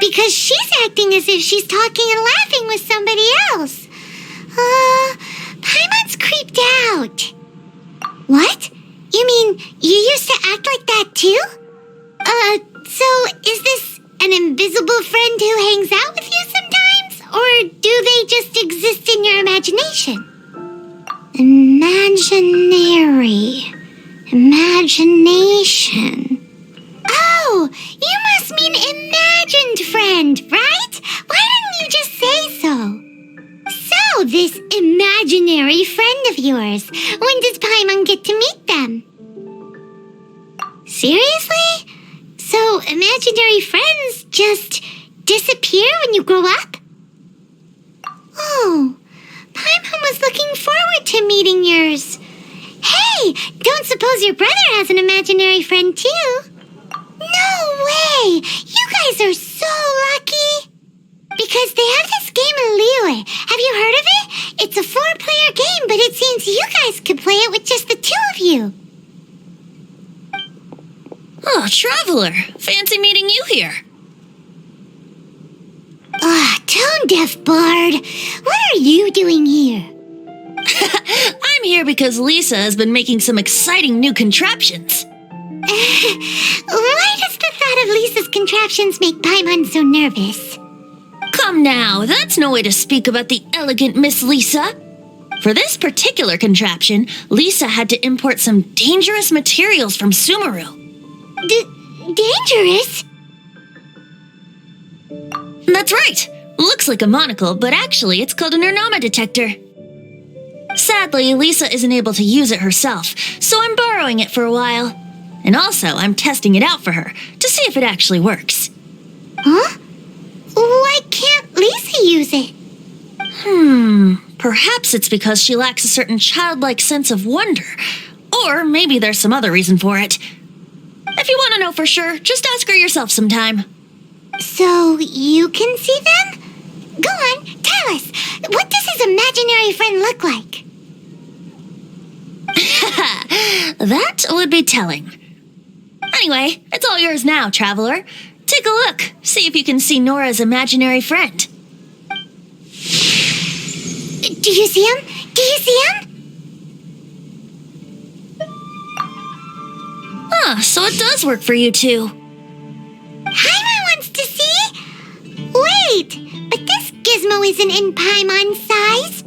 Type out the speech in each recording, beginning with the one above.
because she's acting as if she's talking and laughing with somebody else. Paimon's creeped out. What? You mean you used to act like that too? So is this an invisible friend who hangs out with you sometimes? Or do they just exist in your imagination? Imagination. Oh, you must mean imagined friend, right? Why didn't you just say so? So, this imaginary friend of yours, when does Paimon get to meet them? Seriously? So, imaginary friends just disappear when you grow up? Oh, Paimon was looking forward to meeting yours. Hey, don't suppose your brother has an imaginary friend too? No way! You guys are so lucky! Because they have this game in Liyue. Have you heard of it? It's a 4-player game, but it seems you guys could play it with just the 2 of you. Oh, Traveler! Fancy meeting you here. Tone-deaf bard. What are you doing here? I'm here because Lisa has been making some exciting new contraptions. Why does the thought of Lisa's contraptions make Paimon so nervous? Come now, that's no way to speak about the elegant Miss Lisa. For this particular contraption, Lisa had to import some dangerous materials from Sumeru. Dangerous? That's right. Looks like a monocle, but actually it's called an Ernama detector. Sadly, Lisa isn't able to use it herself, so I'm borrowing it for a while. And also, I'm testing it out for her, to see if it actually works. Huh? Why can't Lisa use it? Perhaps it's because she lacks a certain childlike sense of wonder. Or maybe there's some other reason for it. If you want to know for sure, just ask her yourself sometime. So, you can see them? Go on, tell us. What does his imaginary friend look like? That would be telling. Anyway, it's all yours now, Traveler. Take a look. See if you can see Nora's imaginary friend. Do you see him? Do you see him? So it does work for you two. Paimon wants to see? Wait, but this gizmo isn't in Paimon's size.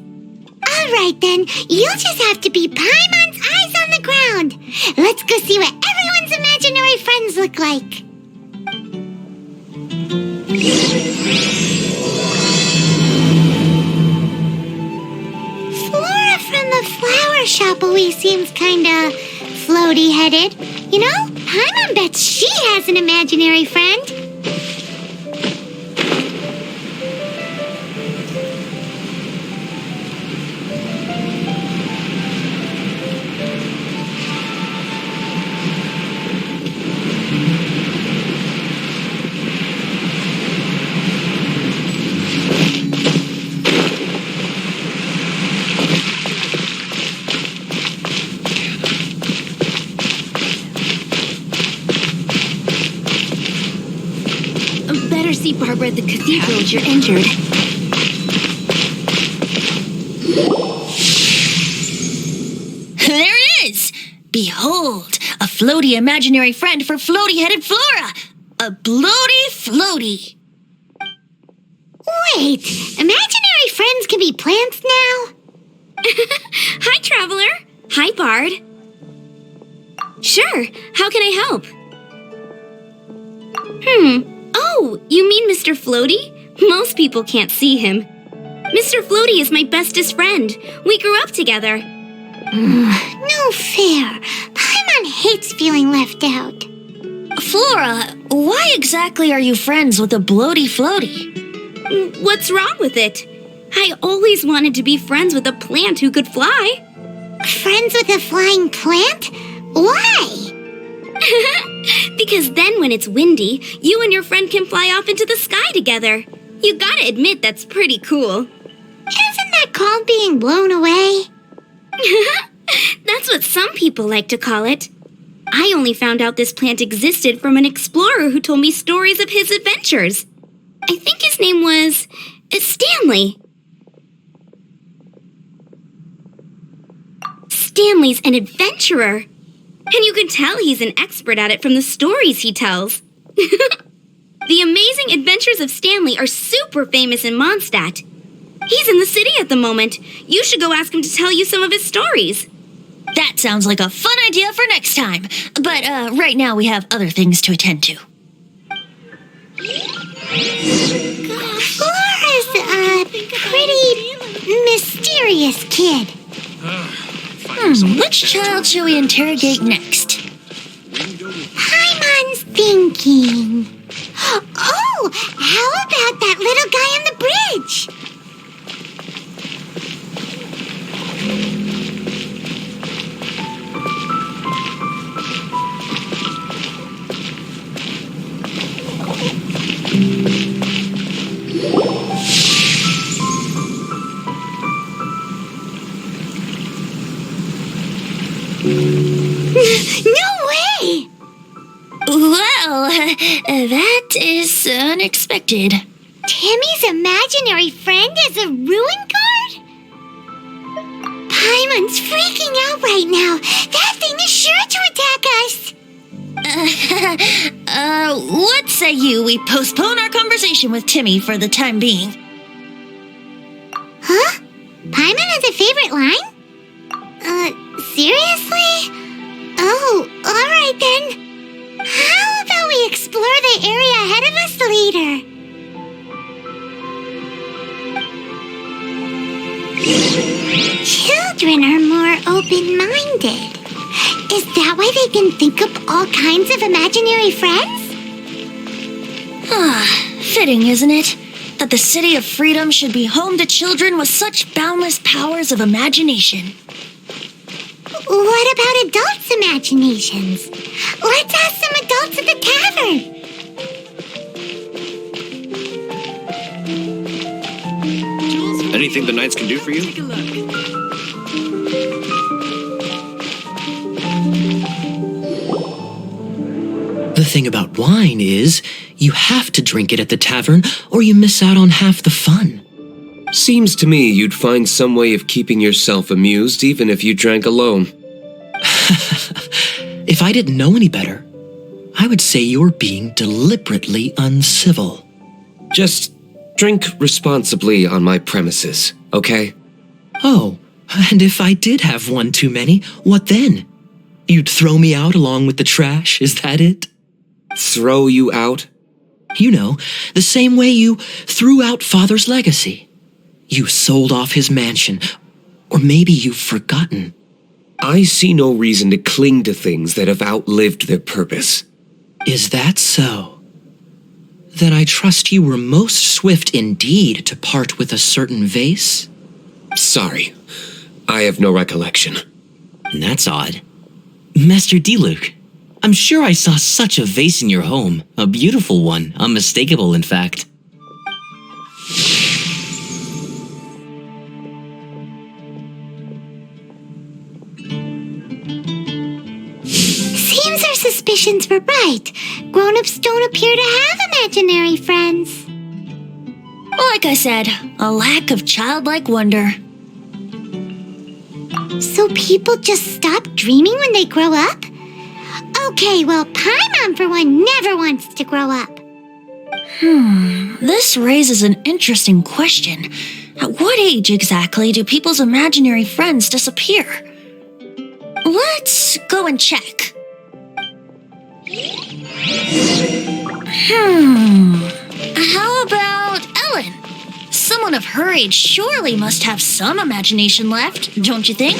Alright then, you'll just have to be Paimon's eyes on the ground. Let's go see what everyone's imaginary friends look like. Flora from the flower shop always seems kinda floaty-headed. You know, Paimon bets she has an imaginary friend. Better see Barbara at the cathedral if you're injured. There it is! Behold, a floaty imaginary friend for floaty-headed Flora! A bloaty floaty! Wait, imaginary friends can be plants now? Hi, Traveler. Hi, Bard. Sure, how can I help? Oh, you mean Mr. Floaty? Most people can't see him. Mr. Floaty is my bestest friend. We grew up together. No fair. Paimon hates feeling left out. Flora, why exactly are you friends with a bloaty floaty? What's wrong with it? I always wanted to be friends with a plant who could fly. Friends with a flying plant? Why? Because then when it's windy, you and your friend can fly off into the sky together. You gotta admit that's pretty cool. Isn't that called being blown away? That's what some people like to call it. I only found out this plant existed from an explorer who told me stories of his adventures. I think his name was Stanley. Stanley's an adventurer. And you can tell he's an expert at it from the stories he tells. The Amazing Adventures of Stanley are super famous in Mondstadt. He's in the city at the moment. You should go ask him to tell you some of his stories. That sounds like a fun idea for next time. But right now we have other things to attend to. Flora's a pretty mysterious kid. Which child shall we interrogate next? Paimon's thinking. Oh, how about that little guy on the bridge? No way! Well, that is unexpected. Timmy's imaginary friend is a ruin guard? Paimon's freaking out right now. That thing is sure to attack us. What say we postpone our conversation with Timmy for the time being? Huh? Paimon has a favorite line? Seriously? Oh, alright then. How about we explore the area ahead of us later? Children are more open-minded. Is that why they can think up all kinds of imaginary friends? Fitting, isn't it? That the City of Freedom should be home to children with such boundless powers of imagination. What about adults' imaginations? Let's ask some adults at the tavern. Anything the knights can do for you? Take a look. The thing about wine is, you have to drink it at the tavern or you miss out on half the fun. Seems to me you'd find some way of keeping yourself amused even if you drank alone. If I didn't know any better, I would say you're being deliberately uncivil. Just drink responsibly on my premises, okay? Oh, and if I did have one too many, what then? You'd throw me out along with the trash, is that it? Throw you out? You know, the same way you threw out Father's legacy. You sold off his mansion, or maybe you've forgotten. I see no reason to cling to things that have outlived their purpose. Is that so? Then I trust you were most swift indeed to part with a certain vase? Sorry, I have no recollection. That's odd. Master Diluc, I'm sure I saw such a vase in your home. A beautiful one, unmistakable in fact. Seems our suspicions were right. Grown-ups don't appear to have imaginary friends. Like I said, a lack of childlike wonder. So people just stop dreaming when they grow up? Okay, well, Paimon, for one, never wants to grow up. This raises an interesting question. At what age exactly do people's imaginary friends disappear? Let's go and check. How about Ellen? Someone of her age surely must have some imagination left, don't you think?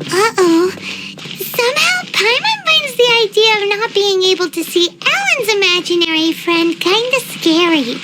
Uh-oh. Somehow Paimon finds the idea of not being able to see Ellen's imaginary friend kinda scary.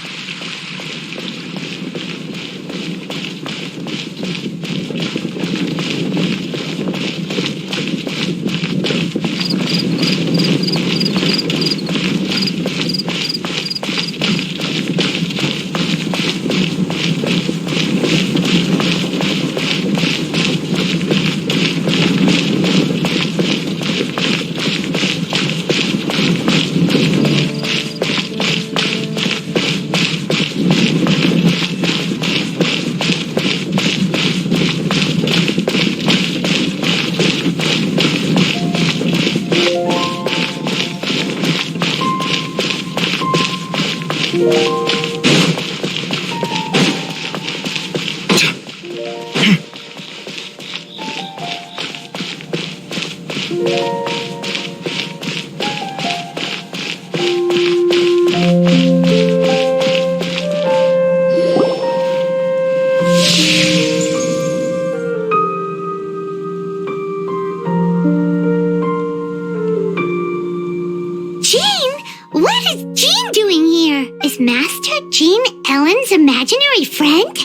Jean? What is Jean doing here? Is Master Jean Ellen's imaginary friend?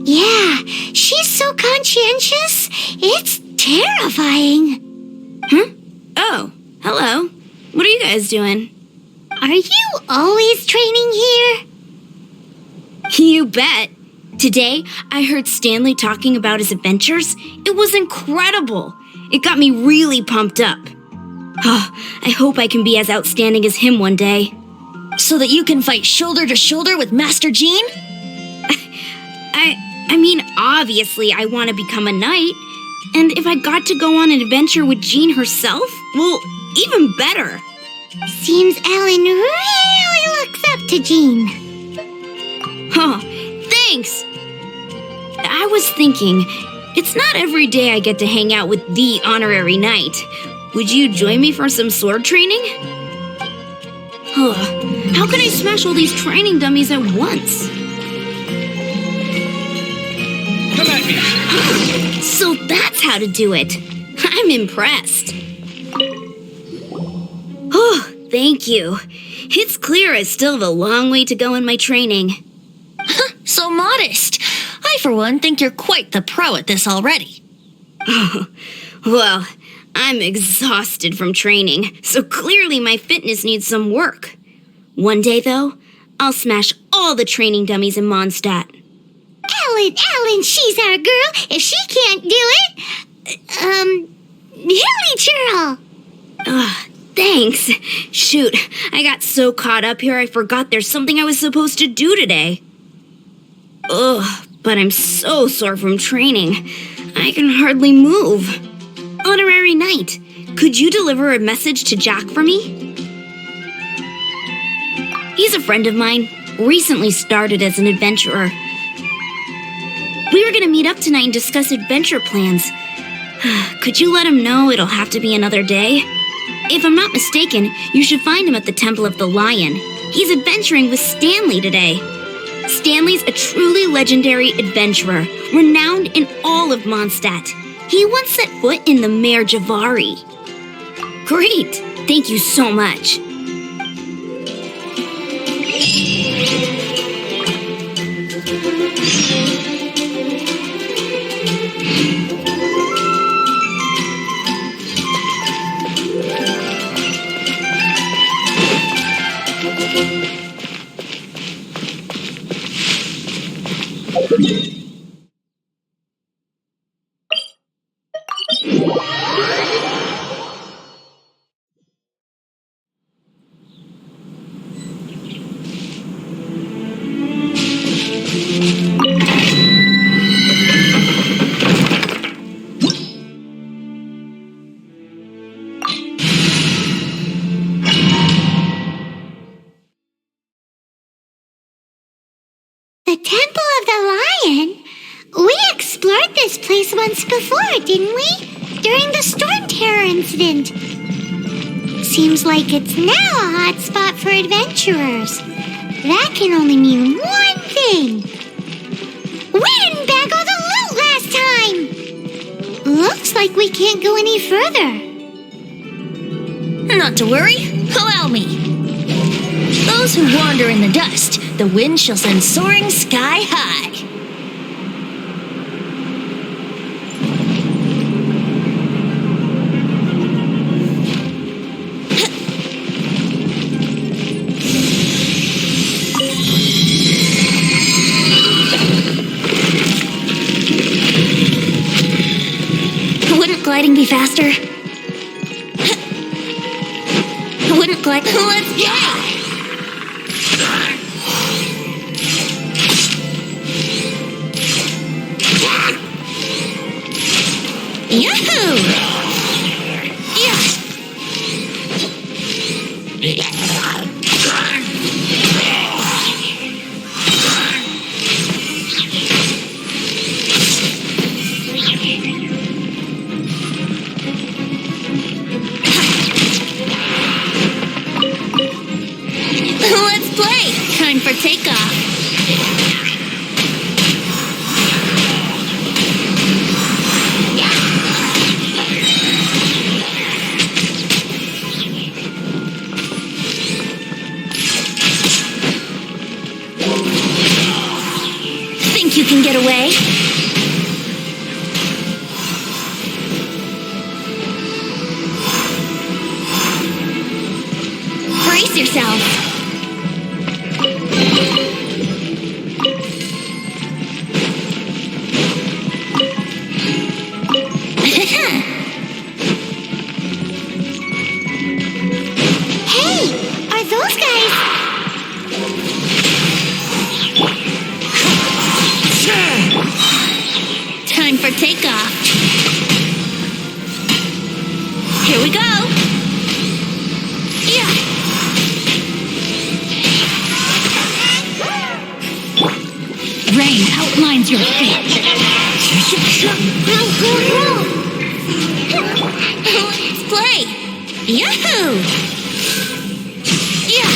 Yeah, she's so conscientious. It's terrifying. Huh? Oh, hello. What are you guys doing? Are you always training here? You bet. Today, I heard Stanley talking about his adventures. It was incredible. It got me really pumped up. Oh, I hope I can be as outstanding as him one day. So that you can fight shoulder to shoulder with Master Jean? I mean, obviously I want to become a knight. And if I got to go on an adventure with Jean herself, well, even better. Seems Ellen really looks up to Jean. Huh, thanks. I was thinking, it's not every day I get to hang out with the honorary knight. Would you join me for some sword training? How can I smash all these training dummies at once? Come at me! So that's how to do it. I'm impressed. Oh, thank you. It's clear I still have a long way to go in my training. So modest. I, for one, think you're quite the pro at this already. Well, I'm exhausted from training, so clearly my fitness needs some work. One day, though, I'll smash all the training dummies in Mondstadt. Ellen, she's our girl. If she can't do it, Hilly Churl. Thanks. Shoot, I got so caught up here I forgot there's something I was supposed to do today. Ugh, but I'm so sore from training. I can hardly move. Honorary Knight, could you deliver a message to Jack for me? He's a friend of mine, recently started as an adventurer. We were gonna meet up tonight and discuss adventure plans. Could you let him know it'll have to be another day? If I'm not mistaken, you should find him at the Temple of the Lion. He's adventuring with Stanley today. Stanley's a truly legendary adventurer, renowned in all of Mondstadt. He once set foot in the Mare Javari. Great! Thank you so much. The Temple of the Lion? We explored this place once before, didn't we? During the Storm Terror incident. Seems like it's now a hot spot for adventurers. That can only mean one thing. We didn't bag all the loot last time! Looks like we can't go any further. Not to worry, allow me. Those who wander in the dust, the wind shall send soaring sky high. Wouldn't gliding be faster? Wouldn't glide... Let's go! Yahoo! Yeah. Time for takeoff. Think you can get away? Brace yourself. Hey, are those guys? Time for takeoff. Here we go. Yeah. Rain outlines your feet. Let's play. Yahoo! Yeah.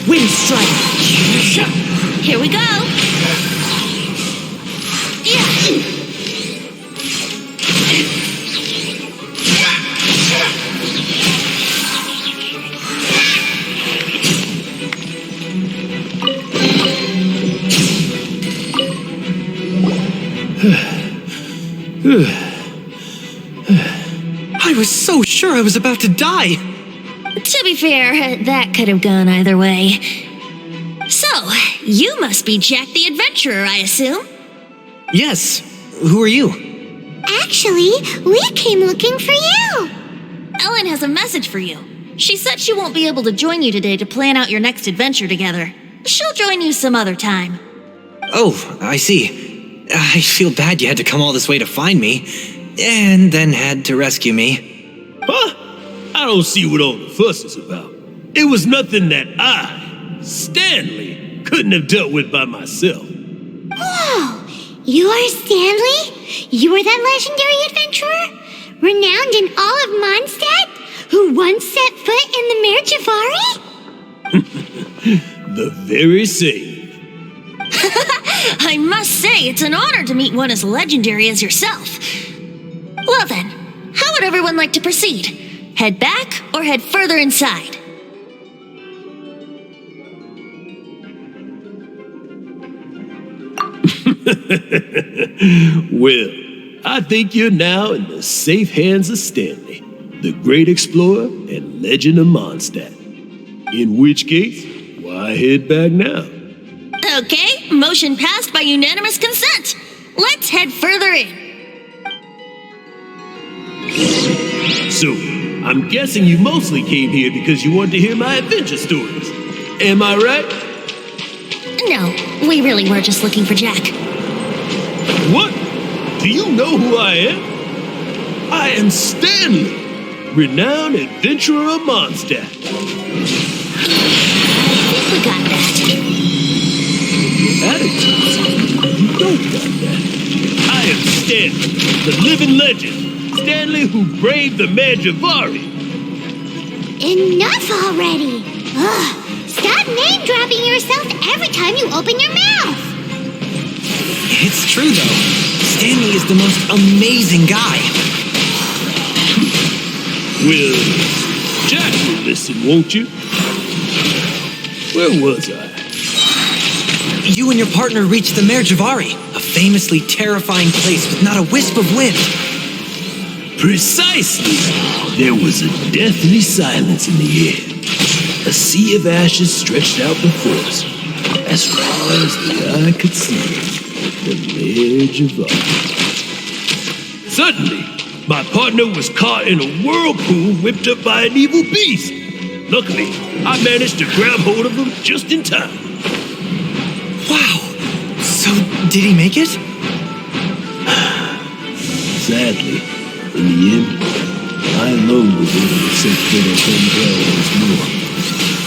Wind strike. Here we go. Yeah. I was so sure I was about to die. To be fair, that could have gone either way. So, you must be Jack the Adventurer, I assume? Yes. Who are you? Actually, we came looking for you. Ellen has a message for you. She said she won't be able to join you today to plan out your next adventure together. She'll join you some other time. Oh, I see. I feel bad you had to come all this way to find me, and then had to rescue me. Huh? I don't see what all the fuss is about. It was nothing that I, Stanley, couldn't have dealt with by myself. Whoa, you are Stanley? You are that legendary adventurer? Renowned in all of Mondstadt? Who once set foot in the Mare Javari? The very same. I must say, it's an honor to meet one as legendary as yourself. Well then, how would everyone like to proceed? Head back or head further inside? Well, I think you're now in the safe hands of Stanley, the great explorer and legend of Mondstadt. In which case, why head back now? Okay, motion passed by unanimous consent. Let's head further in. So, I'm guessing you mostly came here because you wanted to hear my adventure stories. Am I right? No, we really were just looking for Jack. What? Do you know who I am? I am Stanley, renowned adventurer of Mondstadt. We got that. Attitude. You don't got that. I am Stanley, the living legend. Stanley who braved the Mare Javari. Enough already. Ugh, stop name-dropping yourself every time you open your mouth. It's true, though. Stanley is the most amazing guy. Well, Jack will listen, won't you? Where was I? You and your partner reached the Mare Javari, a famously terrifying place with not a wisp of wind. Precisely. There was a deathly silence in the air. A sea of ashes stretched out before us, as far as the eye could see. The Mare Javari. Suddenly, my partner was caught in a whirlpool whipped up by an evil beast. Luckily, I managed to grab hold of him just in time. Wow. So, did he make it? Sadly, in the end, I alone was able to set foot on home ground once more,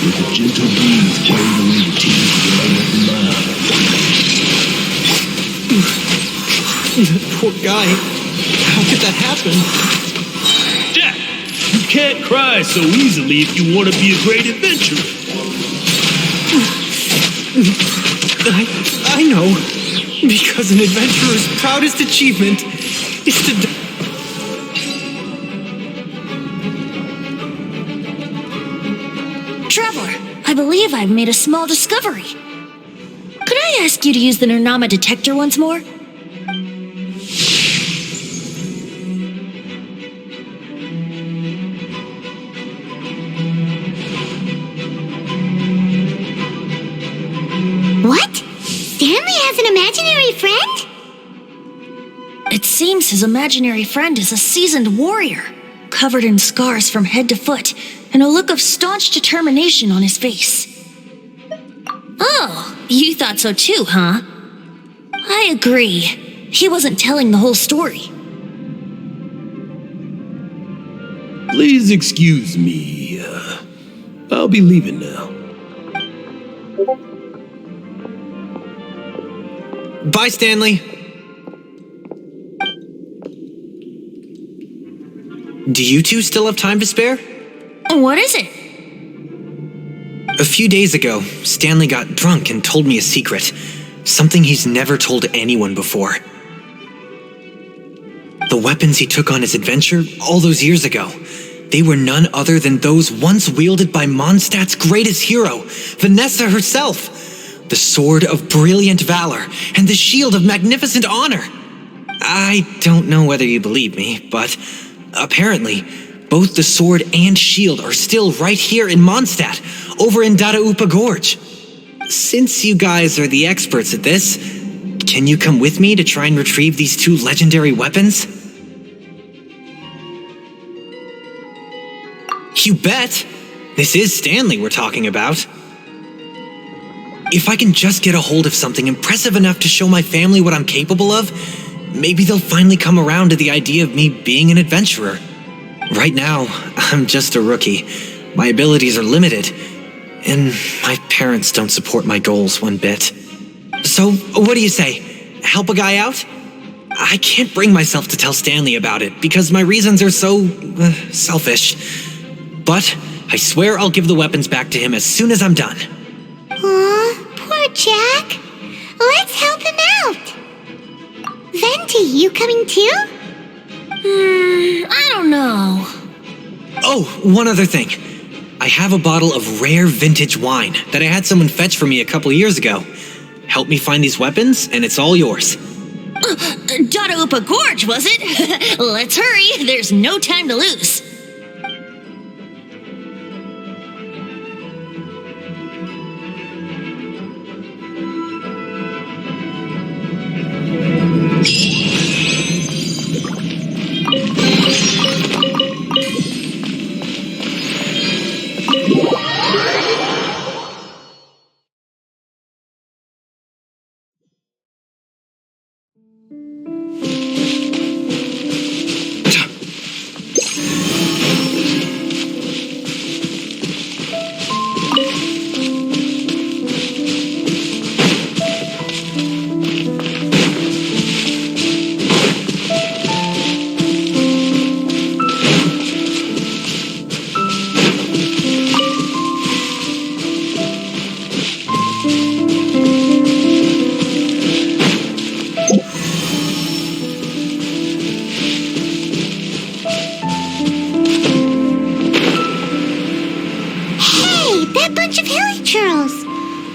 with a gentle breeze carrying away the tears welling up in my eyes. Poor guy. How could that happen? Jack, you You can't cry so easily if you want to be a great adventurer. I know. Because an adventurer's proudest achievement is to die. Traveler, I believe I've made a small discovery. Could I ask you to use the Nernama detector once more? What? Stanley has an imaginary friend? It seems his imaginary friend is a seasoned warrior, covered in scars from head to foot, and a look of staunch determination on his face. Oh, you thought so too, huh? I agree. He wasn't telling the whole story. Please excuse me. I'll be leaving now. Bye, Stanley. Do you two still have time to spare? What is it? A few days ago, Stanley got drunk and told me a secret. Something he's never told anyone before. The weapons he took on his adventure all those years ago, they were none other than those once wielded by Mondstadt's greatest hero, Vanessa herself. The sword of brilliant valor and the shield of magnificent honor. I don't know whether you believe me, but apparently, both the sword and shield are still right here in Mondstadt, over in Dadaupa Gorge. Since you guys are the experts at this, can you come with me to try and retrieve these two legendary weapons? You bet! This is Stanley we're talking about. If I can just get a hold of something impressive enough to show my family what I'm capable of, maybe they'll finally come around to the idea of me being an adventurer. Right now, I'm just a rookie. My abilities are limited, and my parents don't support my goals one bit. So, what do you say? Help a guy out? I can't bring myself to tell Stanley about it because my reasons are so selfish. But I swear I'll give the weapons back to him as soon as I'm done. Aw, poor Jack. Let's help him out. Venti, you coming too? I don't know. Oh, one other thing. I have a bottle of rare vintage wine that I had someone fetch for me a couple years ago. Help me find these weapons, and it's all yours. Dadaupa Gorge, was it? Let's hurry. There's no time to lose.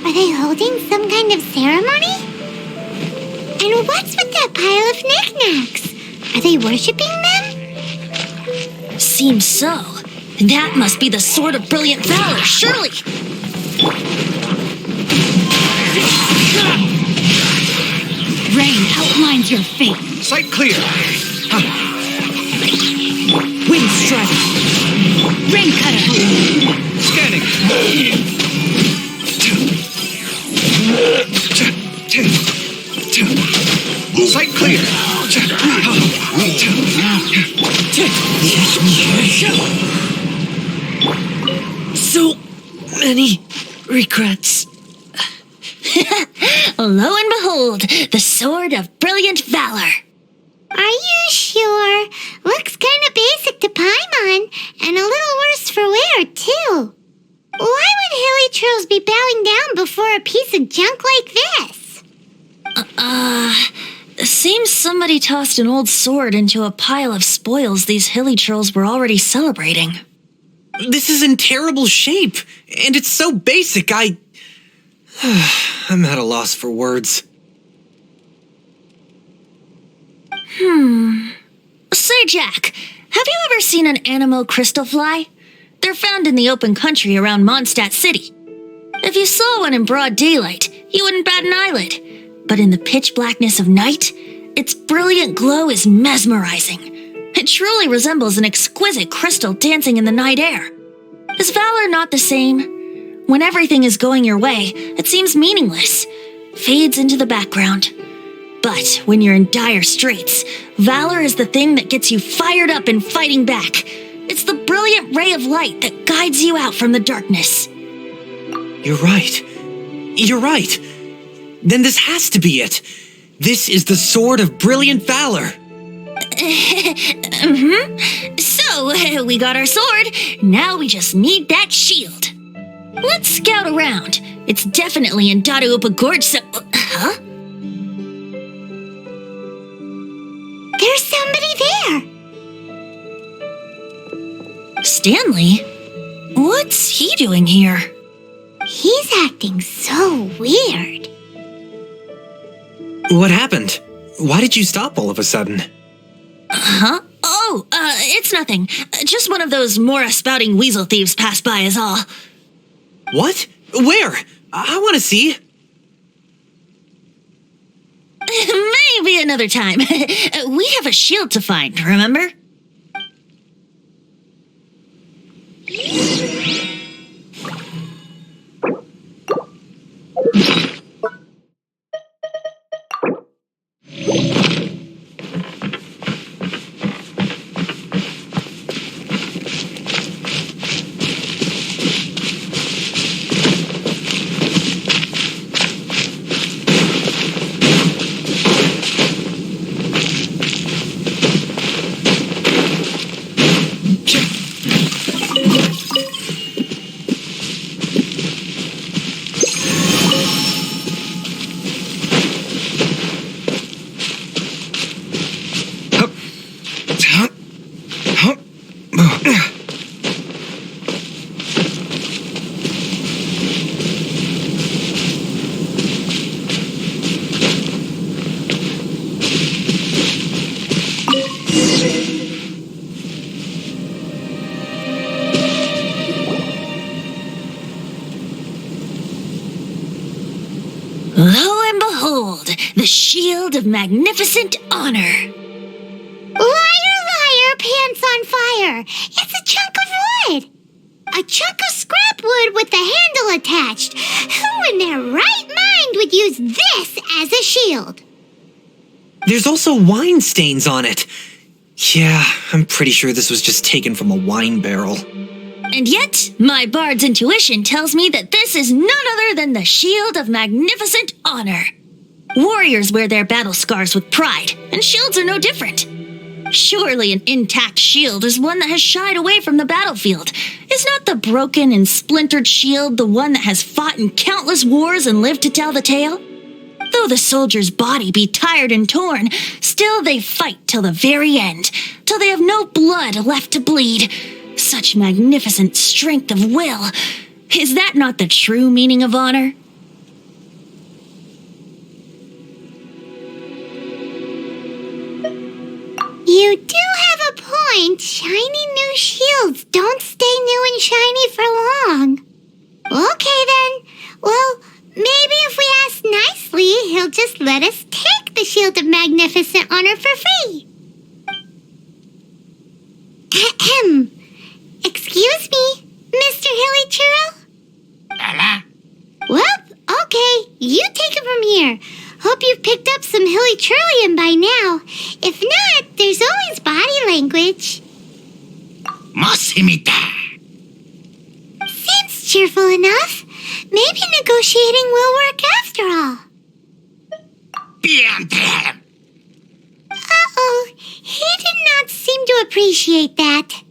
Are they holding some kind of ceremony? And what's with that pile of knickknacks? Are they worshipping them? Seems so. That must be the Sword of Brilliant Valor, surely. Rain outlines your fate. Sight clear. Wind strike. Rain cutter. Scanning. Sight clear. So many regrets. Lo and behold, the Sword of Brilliant Valor. Are you sure? Looks kind of basic to Paimon, and a little worse for wear, too. Why would hilly churls be bowing down before a piece of junk like this? Seems somebody tossed an old sword into a pile of spoils these hilly churls were already celebrating. This is in terrible shape, and it's so basic, I'm at a loss for words. Say, Jack, have you ever seen an animal crystal fly? They're found in the open country around Mondstadt City. If you saw one in broad daylight, you wouldn't bat an eyelid. But in the pitch blackness of night, its brilliant glow is mesmerizing. It truly resembles an exquisite crystal dancing in the night air. Is valor not the same? When everything is going your way, it seems meaningless, fades into the background. But when you're in dire straits, valor is the thing that gets you fired up and fighting back. It's the brilliant ray of light that guides you out from the darkness. You're right. You're right. Then this has to be it. This is the Sword of Brilliant Valor. So, we got our sword. Now we just need that shield. Let's scout around. It's definitely in Dadaupa Gorge, so... Huh? There's somebody there. Stanley? What's he doing here? He's acting so weird. What happened? Why did you stop all of a sudden? Huh? Oh, it's nothing. Just one of those Mora-spouting weasel thieves passed by is all. What? Where? I want to see. Maybe another time. We have a shield to find, remember? Lo and behold, the shield of magnificent honor. Liar, liar, pants on fire. It's a chunk of wood. A chunk of scrap wood with the handle attached. Who in their right mind would use this as a shield? There's also wine stains on it. Yeah, I'm pretty sure this was just taken from a wine barrel. And yet, my bard's intuition tells me that this is none other than the shield of magnificent honor. Warriors wear their battle scars with pride, and shields are no different. Surely an intact shield is one that has shied away from the battlefield. Is not the broken and splintered shield the one that has fought in countless wars and lived to tell the tale? Though the soldier's body be tired and torn, still they fight till the very end, till they have no blood left to bleed. Such magnificent strength of will. Is that not the true meaning of honor? You do have a point. Shiny new shields don't stay new and shiny for long. Okay then. Well, maybe if we ask nicely, he'll just let us take the shield of magnificent honor for free. Ahem. Excuse me, Mr. Hilly Churro? Well, okay, you take it from here. Hope you've picked up some Hilly Churlian by now. If not, there's always body language. Seems cheerful enough. Maybe negotiating will work after all. Uh-oh, seem to appreciate that.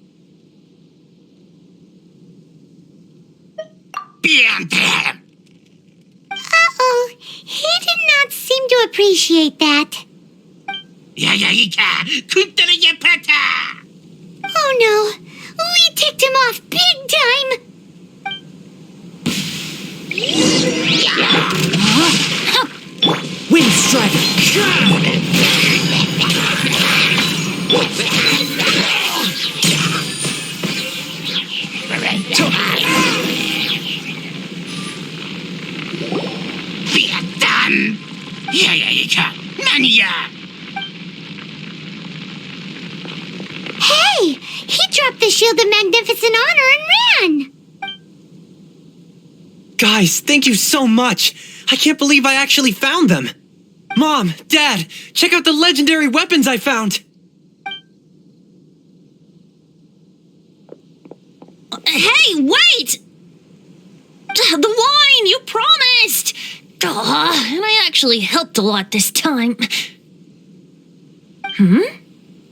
Uh-oh, he did not seem to appreciate that. Oh no, we ticked him off big time. Wind strike! Hey, he dropped the Shield of Magnificent Honor and ran. Guys, thank you so much! I can't believe I actually found them! Mom, Dad, check out the legendary weapons I found! Hey, wait! The wine, you promised! And I actually helped a lot this time.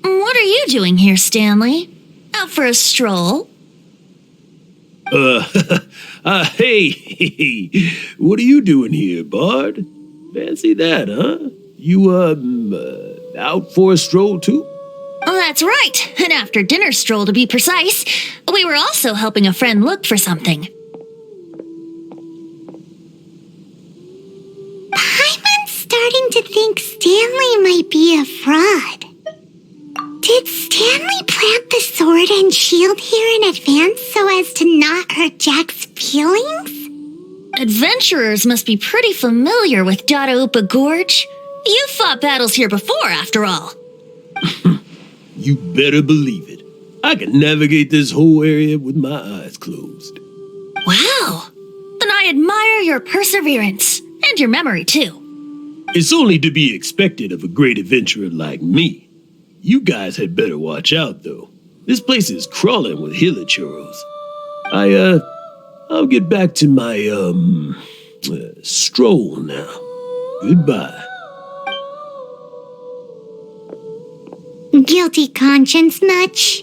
What are you doing here, Stanley? Out for a stroll? Hey, what are you doing here, Bard? Fancy that, huh? You, out for a stroll too? That's right, an after-dinner stroll to be precise. We were also helping a friend look for something. Paimon's starting to think Stanley might be a fraud. Did Stanley plant the sword and shield here in advance so as to not hurt Jack's feelings? Adventurers must be pretty familiar with Dadaupa Gorge. You've fought battles here before, after all. You better believe it. I can navigate this whole area with my eyes closed. Wow! Then I admire your perseverance, and your memory too. It's only to be expected of a great adventurer like me. You guys had better watch out, though. This place is crawling with hilichurros. I'll get back to my, stroll now. Goodbye. Guilty conscience much?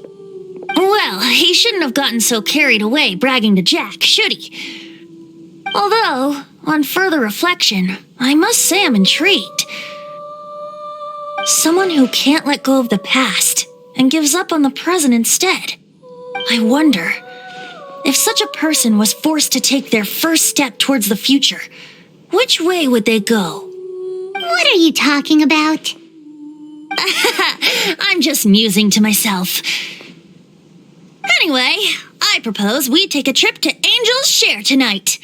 Well, he shouldn't have gotten so carried away bragging to Jack, should he? Although, on further reflection, I must say I'm intrigued. Someone who can't let go of the past and gives up on the present instead. I wonder, if such a person was forced to take their first step towards the future, which way would they go? What are you talking about? I'm just musing to myself. Anyway, I propose we take a trip to Angel's Share tonight.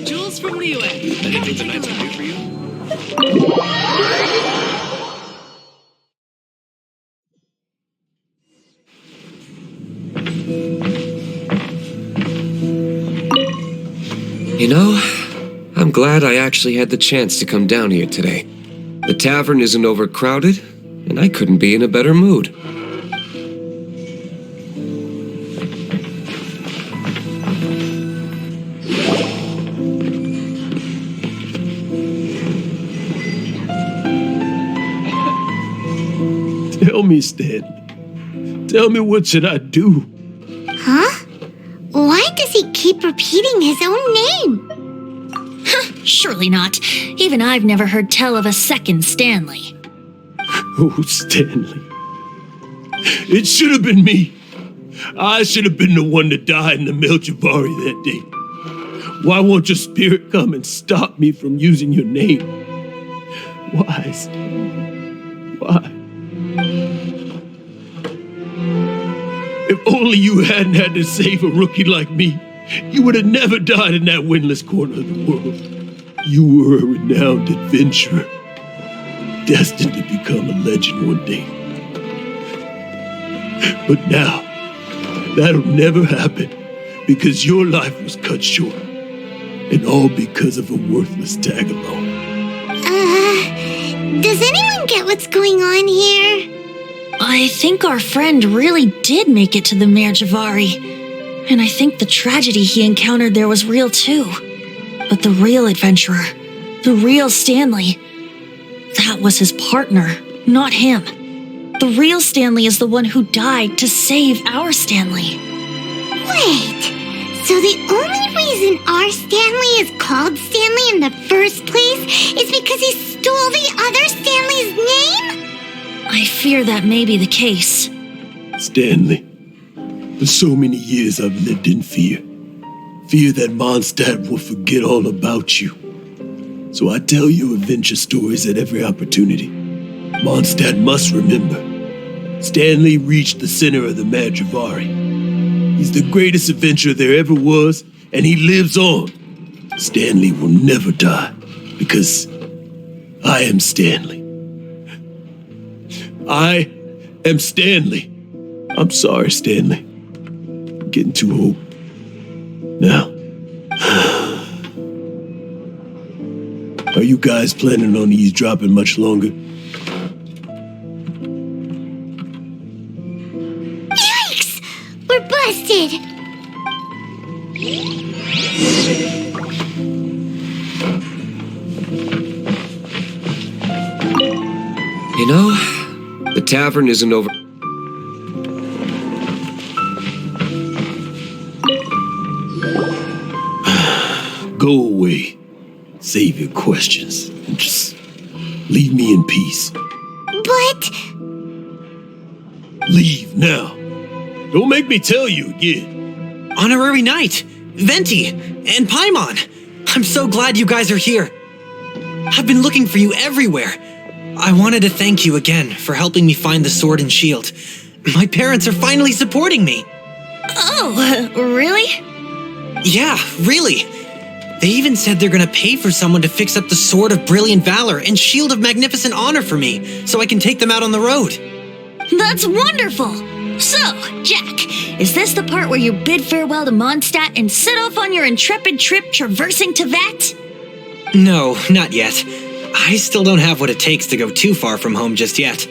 Jules from Liyue. Anything that I can do for you? You know, I'm glad I actually had the chance to come down here today. The tavern isn't overcrowded, and I couldn't be in a better mood. Tell me, Stanley. Tell me, what should I do? Huh? Why does he keep repeating his own name? Surely not. Even I've never heard tell of a second Stanley. Oh, Stanley. It should have been me. I should have been the one to die in the Melchivari that day. Why won't your spirit come and stop me from using your name? Why, Stanley? Why? If only you hadn't had to save a rookie like me, you would have never died in that windless corner of the world. You were a renowned adventurer, destined to become a legend one day. But now, that'll never happen because your life was cut short, and all because of a worthless tag-along. Does anyone get what's going on here? I think our friend really did make it to the Merjavari. And I think the tragedy he encountered there was real too. But the real adventurer, the real Stanley, that was his partner, not him. The real Stanley is the one who died to save our Stanley. Wait, so the only reason our Stanley is called Stanley in the first place is because he stole the other Stanley's name? I fear that may be the case. Stanley, for so many years I've lived in fear. Fear that Mondstadt will forget all about you. So I tell you adventure stories at every opportunity. Mondstadt must remember. Stanley reached the center of the Madrivari. He's the greatest adventurer there ever was, and he lives on. Stanley will never die, because I am Stanley. I am Stanley. I'm sorry, Stanley. I'm getting too old. Now, are you guys planning on eavesdropping much longer? Yikes! We're busted! You know, the tavern isn't over. Go away. Save your questions. And just leave me in peace. But... Leave now. Don't make me tell you again. Honorary Knight, Venti, and Paimon. I'm so glad you guys are here. I've been looking for you everywhere. I wanted to thank you again for helping me find the sword and shield. My parents are finally supporting me. Oh, really? Yeah, really. They even said they're gonna pay for someone to fix up the Sword of Brilliant Valor and Shield of Magnificent Honor for me, so I can take them out on the road. That's wonderful! So, Jack, is this the part where you bid farewell to Mondstadt and set off on your intrepid trip traversing Teyvat? No, not yet. I still don't have what it takes to go too far from home just yet.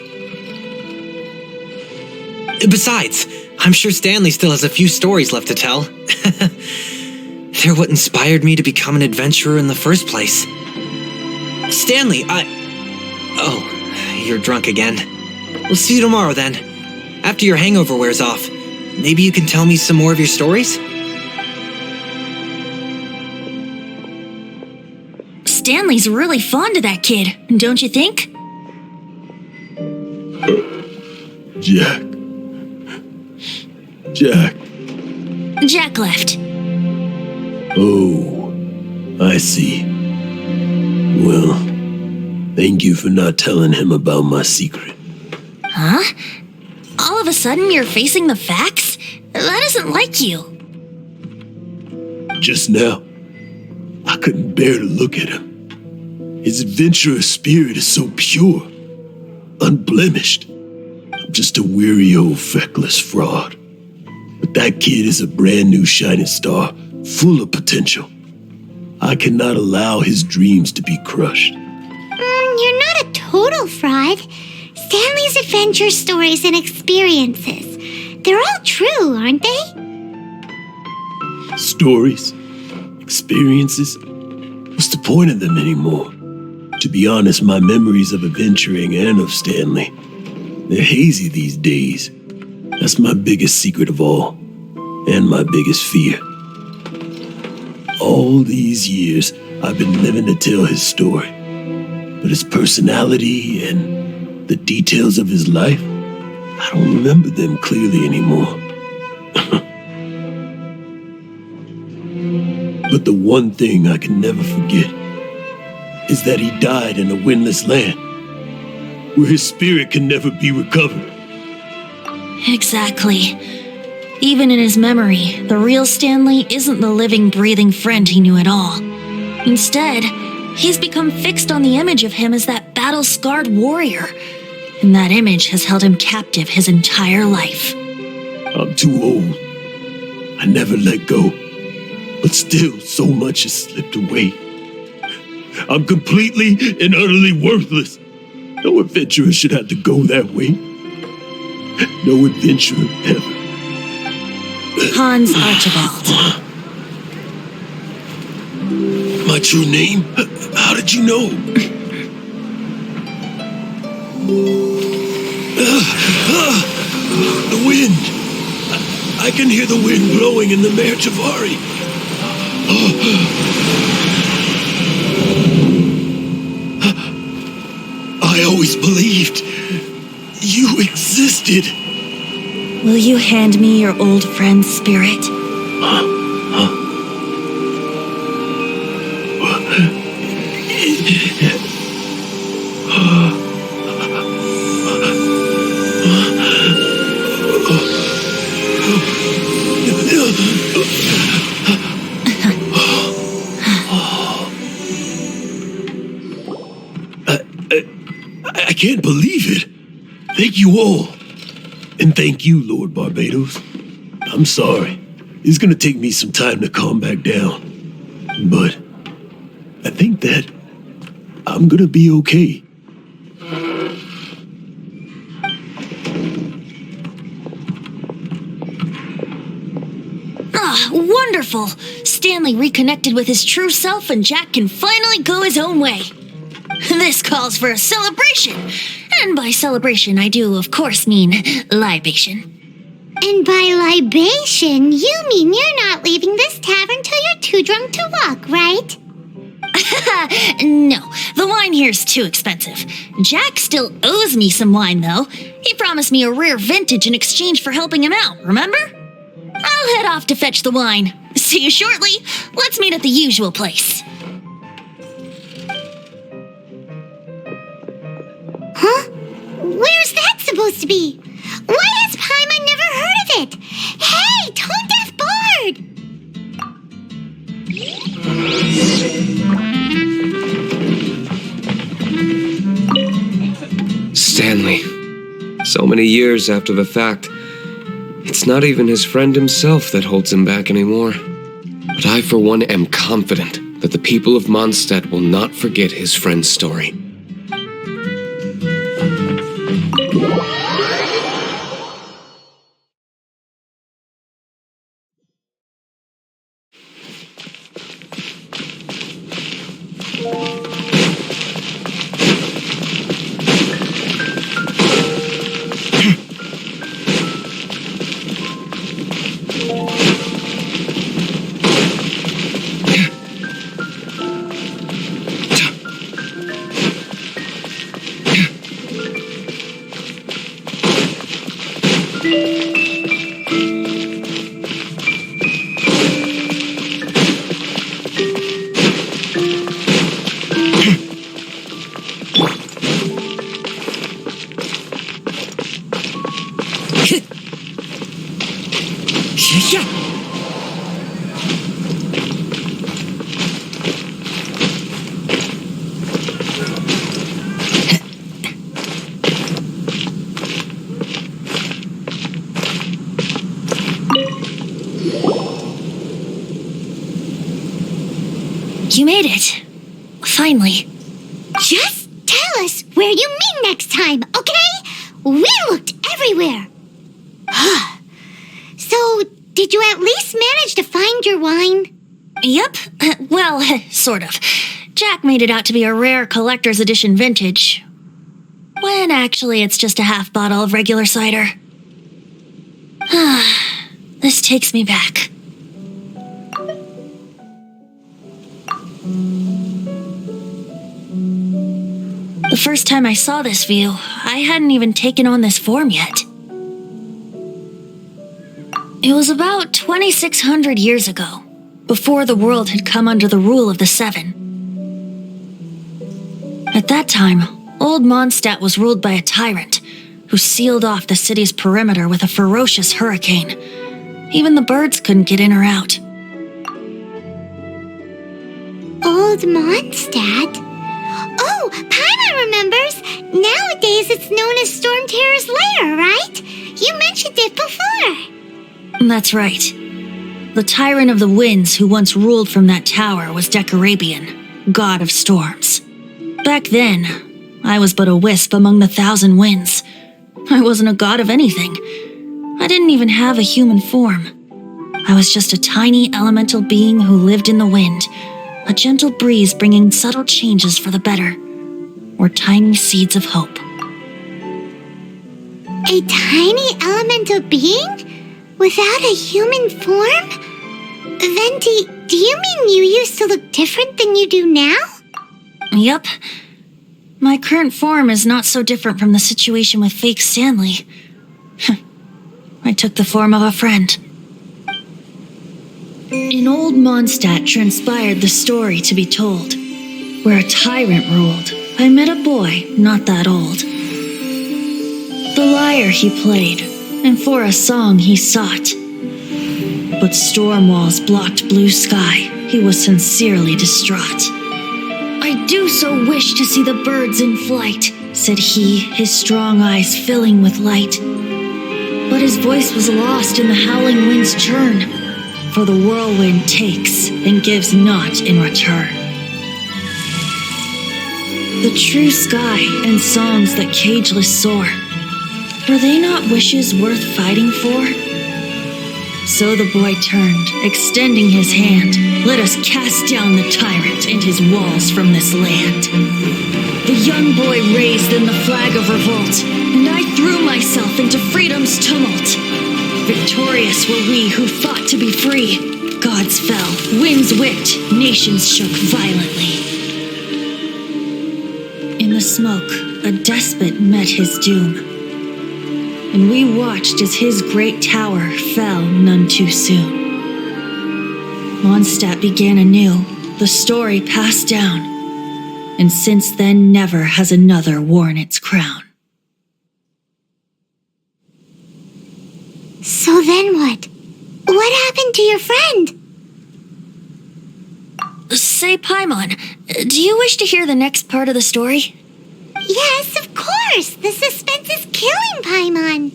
Besides, I'm sure Stanley still has a few stories left to tell. They're what inspired me to become an adventurer in the first place. Stanley, Oh, you're drunk again. We'll see you tomorrow then. After your hangover wears off, maybe you can tell me some more of your stories? Stanley's really fond of that kid, don't you think? Jack. Jack. Jack left. Oh, I see. Well, thank you for not telling him about my secret. Huh? All of a sudden you're facing the facts? That isn't like you. Just now, I couldn't bear to look at him. His adventurous spirit is so pure, unblemished. I'm just a weary old feckless fraud. But that kid is a brand new shining star, full of potential. I cannot allow his dreams to be crushed. You're not a total fraud. Stanley's adventure stories and experiences, they're all true, aren't they? Stories, experiences, what's the point of them anymore? To be honest, my memories of adventuring and of Stanley, they're hazy these days. That's my biggest secret of all, and my biggest fear. All these years, I've been living to tell his story, but his personality and the details of his life, I don't remember them clearly anymore. But the one thing I can never forget is that he died in a windless land, where his spirit can never be recovered. Exactly. Even in his memory, the real Stanley isn't the living, breathing friend he knew at all. Instead, he's become fixed on the image of him as that battle-scarred warrior, and that image has held him captive his entire life. I'm too old. I never let go. But still, so much has slipped away. I'm completely and utterly worthless. No adventurer should have to go that way. No adventurer ever. Hans Archibald. My true name? How did you know? The wind. I can hear the wind blowing in the Mare Javari. I always believed you existed. Will you hand me your old friend's spirit? I can't believe it. Thank you all. And thank you, Lord Barbados. I'm sorry. It's gonna take me some time to calm back down. But I think that I'm gonna be okay. Ah, wonderful! Stanley reconnected with his true self and Jack can finally go his own way. This calls for a celebration. And by celebration, I do, of course, mean libation. And by libation, you mean you're not leaving this tavern till you're too drunk to walk, right? No, the wine here's too expensive. Jack still owes me some wine, though. He promised me a rare vintage in exchange for helping him out, remember? I'll head off to fetch the wine. See you shortly. Let's meet at the usual place. Huh? Where's that supposed to be? Why has Paimon never heard of it? Hey, Tone Deaf Bard! Stanley. So many years after the fact, it's not even his friend himself that holds him back anymore. But I, for one, am confident that the people of Mondstadt will not forget his friend's story. You made it. Finally. Just tell us where you meet next time, okay? We looked everywhere. So, did you at least manage to find your wine? Yep. Well, sort of. Jack made it out to be a rare collector's edition vintage. When actually it's just a half bottle of regular cider. This takes me back. The first time I saw this view, I hadn't even taken on this form yet. It was about 2,600 years ago, before the world had come under the rule of the Seven. At that time, old Mondstadt was ruled by a tyrant who sealed off the city's perimeter with a ferocious hurricane. Even the birds couldn't get in or out. Old Mondstadt? Oh, Paimon remembers! Nowadays it's known as Storm Terror's lair, right? You mentioned it before. That's right. The tyrant of the winds who once ruled from that tower was Decarabian, god of storms. Back then, I was but a wisp among the thousand winds. I wasn't a god of anything. I didn't even have a human form. I was just a tiny elemental being who lived in the wind, a gentle breeze bringing subtle changes for the better, or tiny seeds of hope. A tiny elemental being? Without a human form? Venti, do you mean you used to look different than you do now? Yup. My current form is not so different from the situation with fake Stanley. I took the form of a friend. In old Mondstadt transpired the story to be told. Where a tyrant ruled, I met a boy not that old. The lyre he played, and for a song he sought. But storm walls blocked blue sky, he was sincerely distraught. I do so wish to see the birds in flight, said he, his strong eyes filling with light. But his voice was lost in the howling wind's churn, for the whirlwind takes and gives not in return. The true sky and songs that cageless soar, were they not wishes worth fighting for? So the boy turned, extending his hand. Let us cast down the tyrant and his walls from this land. The young boy raised then the flag of revolt, and I threw myself into freedom's tumult. Victorious were we who fought to be free. Gods fell, winds whipped, nations shook violently. In the smoke, a despot met his doom, and we watched as his great tower fell none too soon. Mondstadt began anew, the story passed down, and since then never has another worn its crown. So then what? What happened to your friend? Say, Paimon, do you wish to hear the next part of the story? Yes, of course! The suspense is killing, Paimon!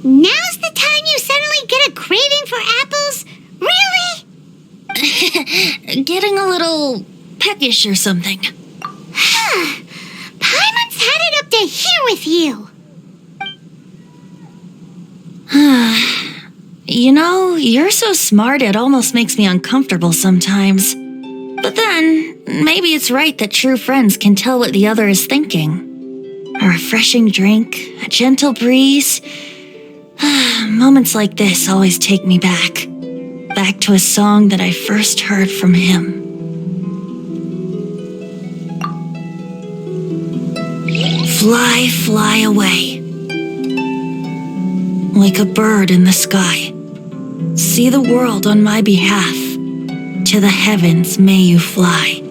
Now's the time you suddenly get a craving for apples? Really? Getting a little peckish or something. Paimon's had it up to here with you! You know, you're so smart it almost makes me uncomfortable sometimes. But then, maybe it's right that true friends can tell what the other is thinking. A refreshing drink, a gentle breeze. Moments like this always take me back. Back to a song that I first heard from him. Fly, fly away. Like a bird in the sky. See the world on my behalf. To the heavens may you fly.